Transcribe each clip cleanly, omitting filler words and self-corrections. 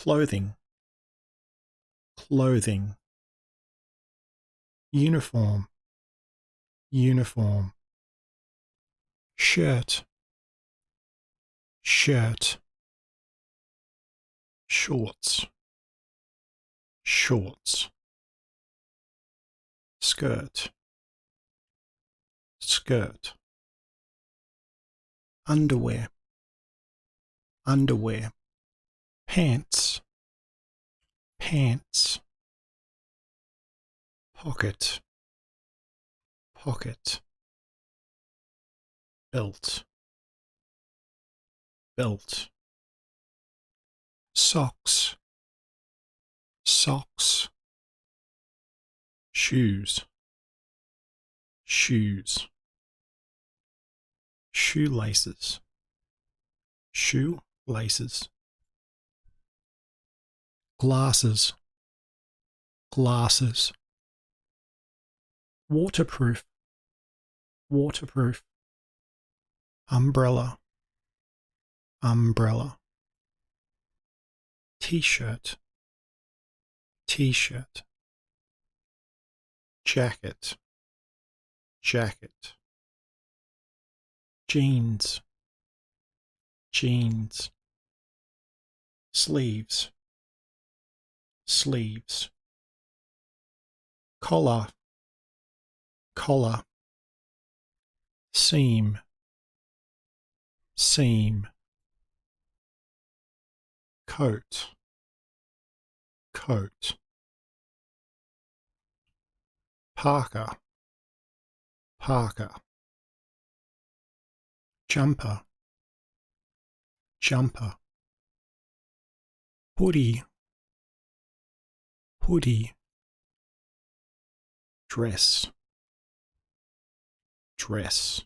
clothing, clothing. Uniform, uniform. Shirt, shirt. Shorts, shorts. Skirt, skirt. Underwear, underwear. Pants, pants. Pocket, pocket. Belt, belt. Socks, socks. Shoes, shoes. Shoelaces, shoelaces. Glasses, glasses. Waterproof, waterproof. Umbrella, umbrella. T-shirt, t-shirt. Jacket, jacket. Jeans, jeans. Sleeves, sleeves. Collar, collar. Seam, seam. Coat, coat. Parker, parker. Jumper, jumper. Hoodie, hoodie. Dress, dress.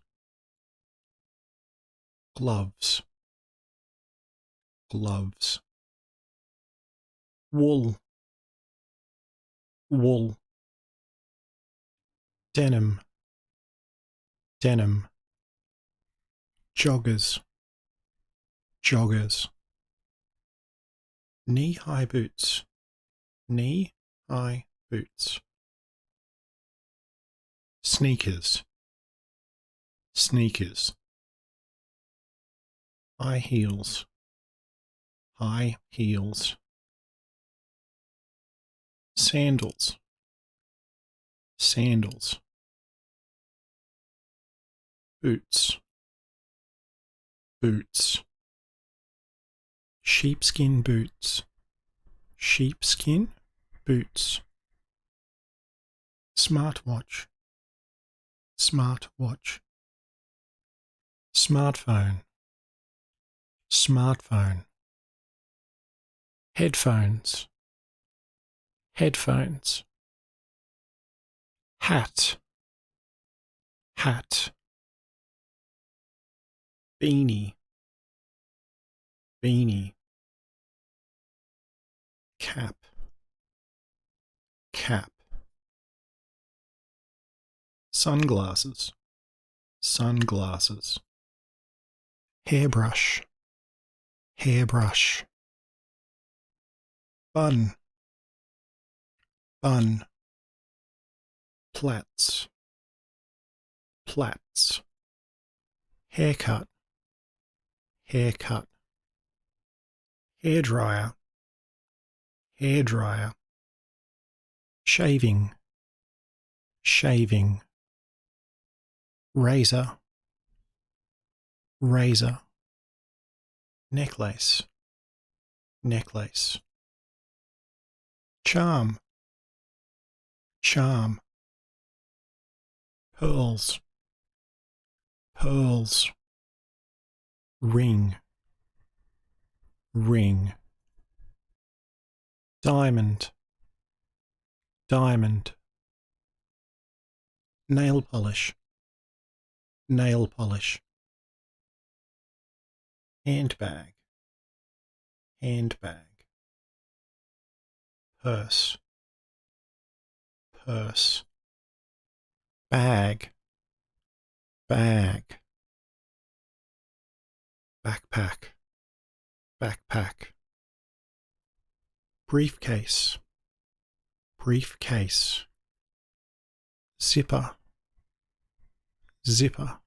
Gloves, gloves. Wool, wool. Denim, denim. Joggers, joggers. Knee-high boots, knee-high boots. Sneakers, sneakers. High heels, high heels. Sandals, sandals. Boots, boots. Sheepskin boots, sheepskin boots. Smartwatch, smartwatch. Smartphone, smartphone. Headphones, headphones. Hat, hat. Beanie, beanie. Cap, cap. Sunglasses, sunglasses. Hairbrush, hairbrush. Bun, bun. Plaits, plaits. Haircut, haircut. Hairdryer, hairdryer. Shaving, shaving. Razor, razor. Necklace, necklace. Charm, charm. Pearls, pearls. Ring, ring. Diamond, diamond. Nail polish, nail polish. Handbag, handbag. Purse, purse. Bag, bag. Backpack, backpack. briefcase, briefcase. Zipper, zipper.